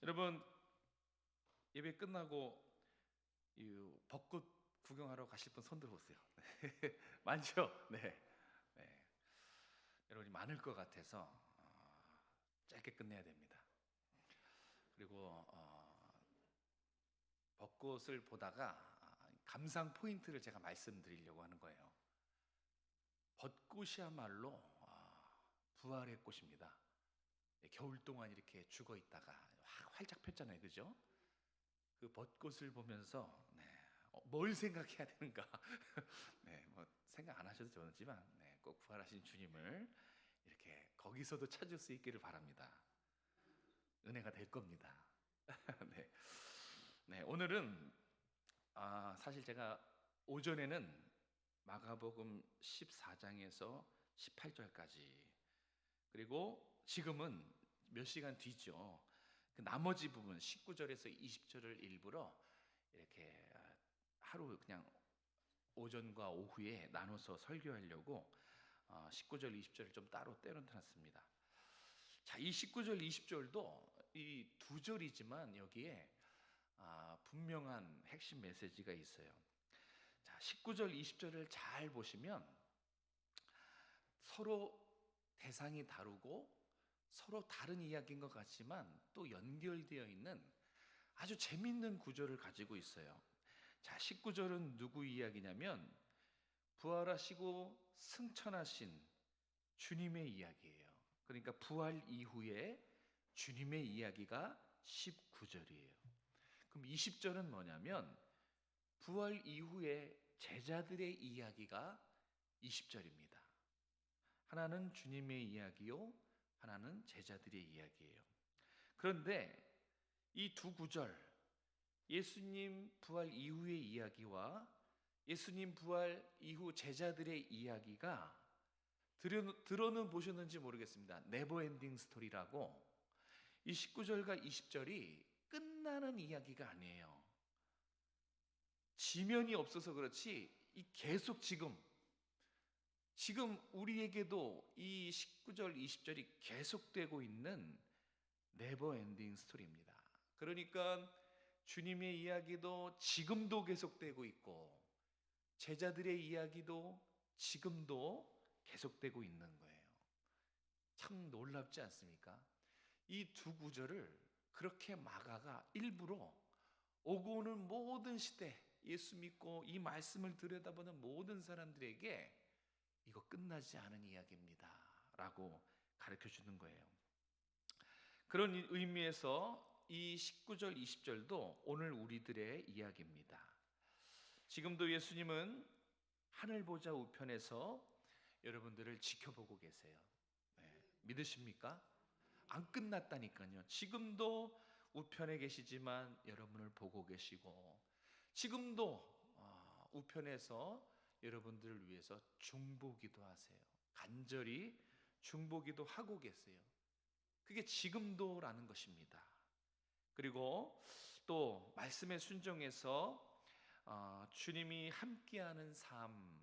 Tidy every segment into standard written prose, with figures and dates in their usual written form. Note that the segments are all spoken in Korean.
여러분, 예배 끝나고 이 벚꽃 구경하러 가실 분 손 들어보세요. 많죠? 네. 네. 여러분이 많을 것 같아서 짧게 끝내야 됩니다. 그리고 벚꽃을 보다가 감상 포인트를 제가 말씀드리려고 하는 거예요. 벚꽃이야말로 부활의 꽃입니다. 겨울 동안 이렇게 죽어 있다가 활짝 폈잖아요, 그죠? 그 벚꽃을 보면서 뭘 생각해야 되는가? 네, 뭐 생각 안 하셔도 좋지만 꼭 부활하신 주님을 이렇게 거기서도 찾을 수 있기를 바랍니다. 은혜가 될 겁니다. 네, 오늘은 사실 제가 오전에는 마가복음 14장에서 18절까지, 그리고 지금은 몇 시간 뒤죠. 그 나머지 부분 19절에서 20절을 일부러 이렇게 하루 그냥 오전과 오후에 나눠서 설교하려고 19절, 20절을 좀 따로 떼어놨습니다. 자, 이 19절, 20절도 이 두 절이지만 여기에 분명한 핵심 메시지가 있어요. 자, 19절, 20절을 잘 보시면 서로 대상이 다르고 서로 다른 이야기인 것 같지만 또 연결되어 있는 아주 재밌는 구조를 가지고 있어요. 자, 19절은 누구 이야기냐면 부활하시고 승천하신 주님의 이야기예요. 그러니까 부활 이후에 주님의 이야기가 19절이에요. 그럼 20절은 뭐냐면 부활 이후에 제자들의 이야기가 20절입니다. 하나는 주님의 이야기요, 하나는 제자들의 이야기예요. 그런데 이 두 구절, 예수님 부활 이후의 이야기와 예수님 부활 이후 제자들의 이야기가 들어는 보셨는지 모르겠습니다. 네버엔딩 스토리라고, 이 19절과 20절이 끝나는 이야기가 아니에요. 지면이 없어서 그렇지 계속 지금 우리에게도 이 19절, 20절이 계속되고 있는 네버엔딩 스토리입니다. 그러니까 주님의 이야기도 지금도 계속되고 있고 제자들의 이야기도 지금도 계속되고 있는 거예요. 참 놀랍지 않습니까? 이 두 구절을 그렇게 마가가 일부러 오고 오는 모든 시대, 예수 믿고 이 말씀을 들여다보는 모든 사람들에게 이거 끝나지 않은 이야기입니다 라고 가르쳐 주는 거예요. 그런 의미에서 이 19절, 20절도 오늘 우리들의 이야기입니다. 지금도 예수님은 하늘 보좌 우편에서 여러분들을 지켜보고 계세요. 믿으십니까? 안 끝났다니까요. 지금도 우편에 계시지만 여러분을 보고 계시고, 지금도 우편에서 여러분들을 위해서 중보기도 하세요. 간절히 중보기도 하고 계세요. 그게 지금도라는 것입니다. 그리고 또 말씀에 순종해서 주님이 함께하는 삶,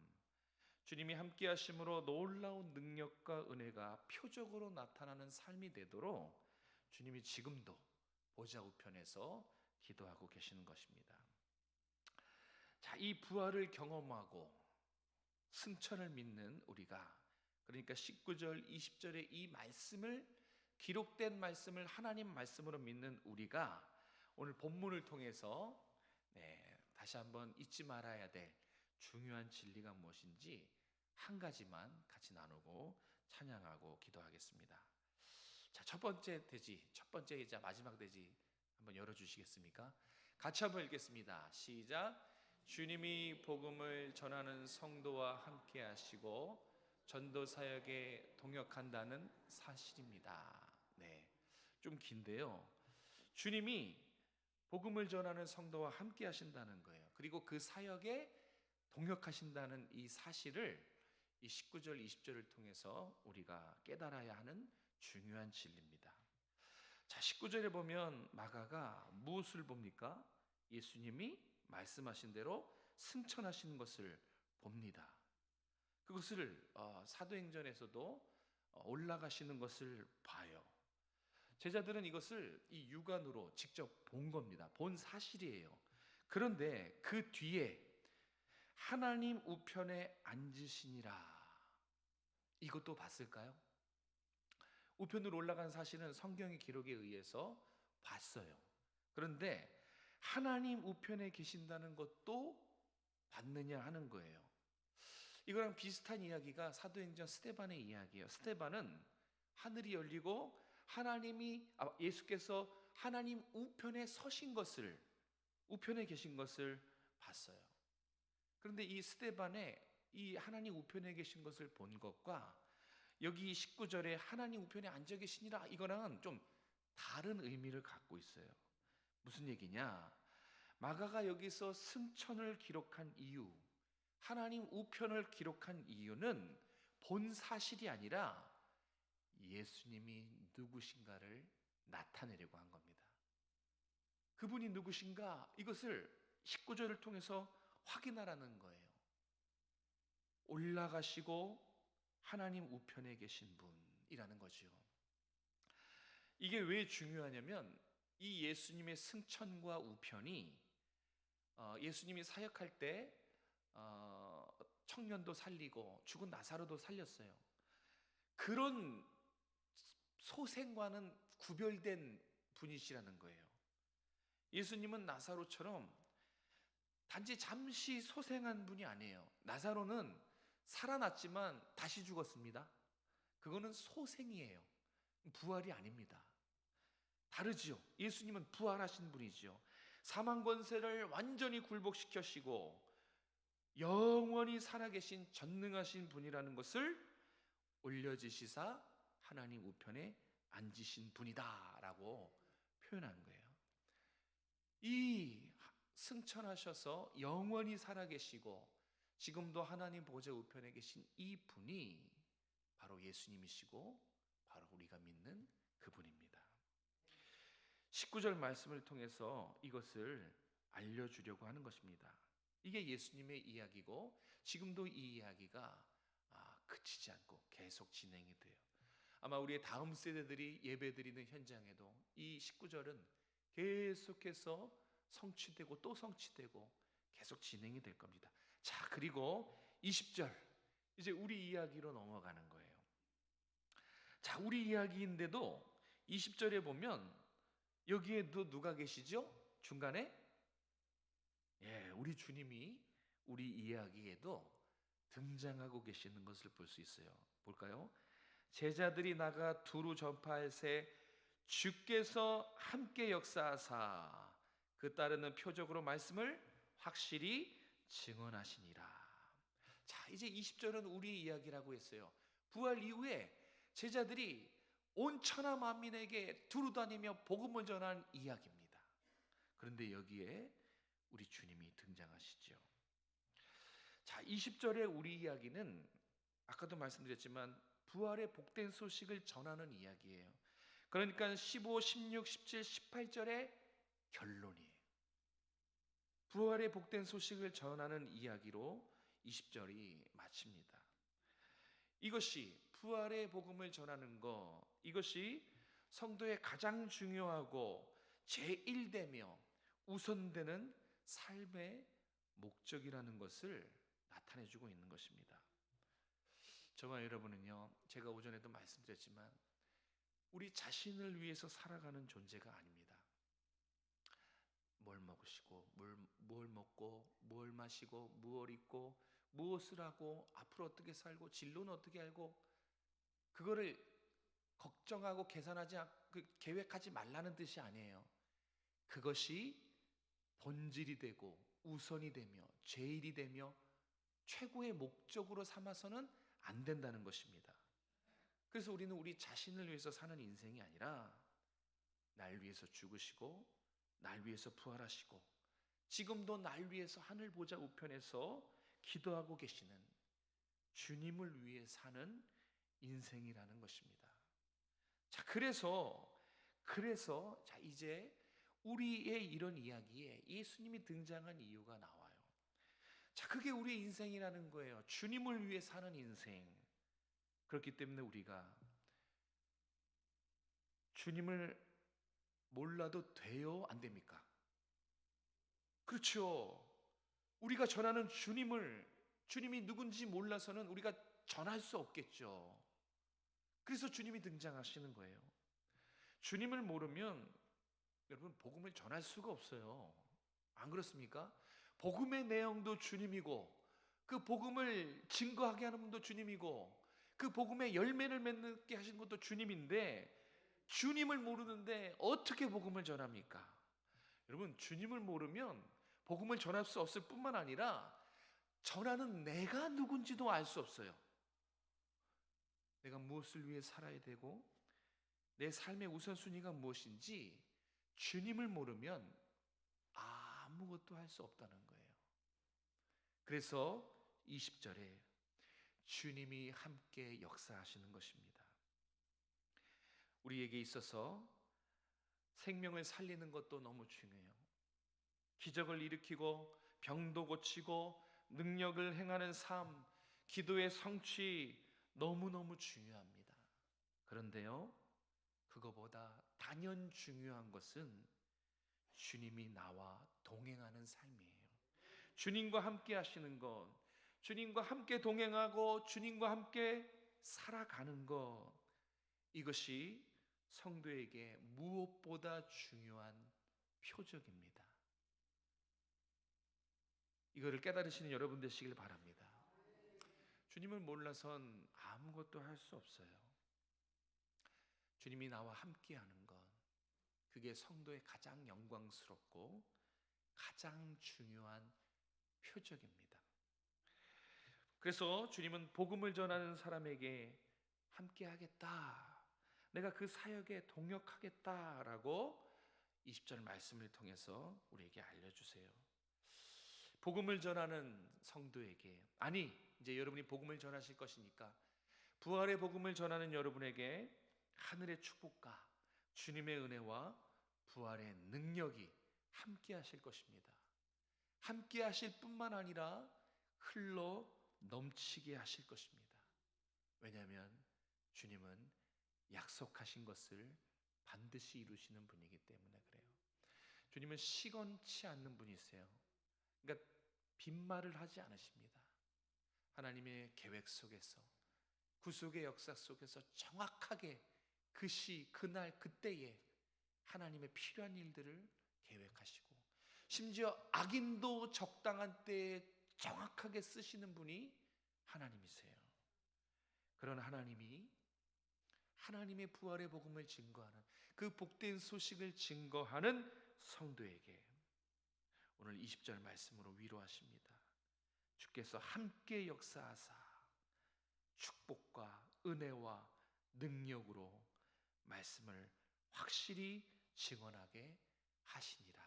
주님이 함께하심으로 놀라운 능력과 은혜가 표적으로 나타나는 삶이 되도록 주님이 지금도 보좌 우편에서 기도하고 계시는 것입니다. 자, 이 부활을 경험하고 승천을 믿는 우리가, 그러니까 19절, 20절의 이 말씀을, 기록된 말씀을 하나님 말씀으로 믿는 우리가 오늘 본문을 통해서 다시 한번 잊지 말아야 될 중요한 진리가 무엇인지 한 가지만 같이 나누고 찬양하고 기도하겠습니다. 자, 첫 번째 대지, 첫 번째이자 마지막 대지 한번 열어주시겠습니까? 같이 한번 읽겠습니다. 시작. 주님이 복음을 전하는 성도와 함께 하시고 전도 사역에 동역한다는 사실입니다. 네, 좀 긴데요. 주님이 복음을 전하는 성도와 함께 하신다는 거예요. 그리고 그 사역에 동역하신다는 이 사실을 이 19절, 20절을 통해서 우리가 깨달아야 하는 중요한 진리입니다. 자, 19절에 보면 마가가 무엇을 봅니까? 예수님이 말씀하신 대로 승천하시는 것을 봅니다. 그것을 사도행전에서도 올라가시는 것을 봐요. 제자들은 이것을 이 육안으로 직접 본 겁니다. 본 사실이에요. 그런데 그 뒤에 하나님 우편에 앉으시니라, 이것도 봤을까요? 우편으로 올라간 사실은 성경의 기록에 의해서 봤어요. 그런데 하나님 우편에 계신다는 것도 봤느냐 하는 거예요. 이거랑 비슷한 이야기가 사도행전 스데반의 이야기예요. 스데반은 하늘이 열리고 예수께서 하나님 우편에 서신 것을, 우편에 계신 것을 봤어요. 그런데 이 스데반의 이 하나님 우편에 계신 것을 본 것과 여기 19절에 하나님 우편에 앉아 계시니라, 이거랑은 좀 다른 의미를 갖고 있어요. 무슨 얘기냐? 마가가 여기서 승천을 기록한 이유, 하나님 우편을 기록한 이유는 본 사실이 아니라 예수님이 누구신가를 나타내려고 한 겁니다. 그분이 누구신가, 이것을 19절을 통해서 확인하라는 거예요. 올라가시고 하나님 우편에 계신 분이라는 거죠. 이게 왜 중요하냐면 이 예수님의 승천과 우편이 예수님이 사역할 때 청년도 살리고 죽은 나사로도 살렸어요. 그런 소생과는 구별된 분이시라는 거예요. 예수님은 나사로처럼 단지 잠시 소생한 분이 아니에요. 나사로는 살아났지만 다시 죽었습니다. 그거는 소생이에요. 부활이 아닙니다. 다르지요. 예수님은 부활하신 분이지요. 사망 권세를 완전히 굴복시키시고 영원히 살아계신 전능하신 분이라는 것을 올려지시사 하나님 우편에 앉으신 분이다라고 표현한 거예요. 이 승천하셔서 영원히 살아계시고 지금도 하나님 보좌 우편에 계신 이 분이 바로 예수님이시고 바로 우리가 믿는 그분입니다. 19절 말씀을 통해서 이것을 알려주려고 하는 것입니다. 이게 예수님의 이야기고 지금도 이 이야기가 그치지 않고 계속 진행이 돼요. 아마 우리의 다음 세대들이 예배드리는 현장에도 이 19절은 계속해서 성취되고 또 성취되고 계속 진행이 될 겁니다. 자, 그리고 20절, 이제 우리 이야기로 넘어가는 거예요. 자, 우리 이야기인데도 20절에 보면 여기에도 누가 계시죠? 중간에 우리 주님이 우리 이야기에도 등장하고 계시는 것을 볼 수 있어요. 볼까요? 제자들이 나가 두루 전파할새 주께서 함께 역사하사 그 따르는 표적으로 말씀을 확실히 증언하시니라. 자, 이제 20절은 우리 이야기라고 했어요. 부활 이후에 제자들이 온 천하 만민에게 두루 다니며 복음을 전한 이야기입니다. 그런데 여기에 우리 주님이 등장하시죠. 자, 20절의 우리 이야기는 아까도 말씀드렸지만 부활의 복된 소식을 전하는 이야기예요. 그러니까 15, 16, 17, 18절의 결론이에요. 부활의 복된 소식을 전하는 이야기로 20절이 마칩니다. 이것이 부활의 복음을 전하는 것, 이것이 성도의 가장 중요하고 제1되며 우선되는 삶의 목적이라는 것을 나타내주고 있는 것입니다. 저와 여러분은요, 제가 오전에도 말씀드렸지만 우리 자신을 위해서 살아가는 존재가 아닙니다. 뭘 먹으시고 뭘 먹고 뭘 마시고 무엇 입고 무엇을 하고 앞으로 어떻게 살고 진로는 어떻게 알고 그거를 걱정하고 계산하지 계획하지 말라는 뜻이 아니에요. 그것이 본질이 되고 우선이 되며 제일이 되며 최고의 목적으로 삼아서는 안 된다는 것입니다. 그래서 우리는 우리 자신을 위해서 사는 인생이 아니라 날 위해서 죽으시고 날 위해서 부활하시고 지금도 날 위해서 하늘 보좌 우편에서 기도하고 계시는 주님을 위해 사는 인생이라는 것입니다. 자, 그래서 자, 이제 우리의 이런 이야기에 예수님이 등장한 이유가 나와요. 자, 그게 우리의 인생이라는 거예요. 주님을 위해 사는 인생. 그렇기 때문에 우리가 주님을 몰라도 돼요? 안 됩니까? 그렇죠. 우리가 전하는 주님이 누군지 몰라서는 우리가 전할 수 없겠죠. 그래서 주님이 등장하시는 거예요. 주님을 모르면 여러분 복음을 전할 수가 없어요. 안 그렇습니까? 복음의 내용도 주님이고 그 복음을 증거하게 하는 분도 주님이고 그 복음의 열매를 맺게 하신 것도 주님인데 주님을 모르는데 어떻게 복음을 전합니까? 여러분 주님을 모르면 복음을 전할 수 없을 뿐만 아니라 전하는 내가 누군지도 알 수 없어요. 내가 무엇을 위해 살아야 되고 내 삶의 우선순위가 무엇인지 주님을 모르면 아무것도 할 수 없다는 거예요. 그래서 20절에 주님이 함께 역사하시는 것입니다. 우리에게 있어서 생명을 살리는 것도 너무 중요해요. 기적을 일으키고 병도 고치고 능력을 행하는 삶, 기도의 성취 너무너무 중요합니다. 그런데요, 그거보다 단연 중요한 것은 주님이 나와 동행하는 삶이에요. 주님과 함께 하시는 것, 주님과 함께 동행하고 주님과 함께 살아가는 것, 이것이 성도에게 무엇보다 중요한 표적입니다. 이거를 깨달으시는 여러분 되시길 바랍니다. 주님을 몰라선 아무것도 할 수 없어요. 주님이 나와 함께 하는 것, 그게 성도의 가장 영광스럽고 가장 중요한 표적입니다. 그래서 주님은 복음을 전하는 사람에게 함께 하겠다, 내가 그 사역에 동역하겠다라고 20절 말씀을 통해서 우리에게 알려주세요. 복음을 전하는 성도에게, 아니 이제 여러분이 복음을 전하실 것이니까 부활의 복음을 전하는 여러분에게 하늘의 축복과 주님의 은혜와 부활의 능력이 함께 하실 것입니다. 함께 하실 뿐만 아니라 흘러 넘치게 하실 것입니다. 왜냐하면 주님은 약속하신 것을 반드시 이루시는 분이기 때문에 그래요. 주님은 시건치 않는 분이세요. 그러니까 빈말을 하지 않으십니다. 하나님의 계획 속에서, 구속의 역사 속에서 정확하게 그 시, 그날, 그때에 하나님의 필요한 일들을 계획하시고 심지어 악인도 적당한 때에 정확하게 쓰시는 분이 하나님이세요. 그런 하나님이 하나님의 부활의 복음을 증거하는, 그 복된 소식을 증거하는 성도에게 오늘 20절 말씀으로 위로하십니다. 주께서 함께 역사하사 축복과 은혜와 능력으로 말씀을 확실히 증언하게 하시니라.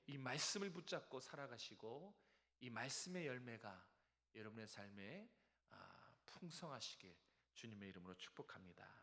이 말씀을 붙잡고 살아가시고 이 말씀의 열매가 여러분의 삶에 풍성하시길 주님의 이름으로 축복합니다.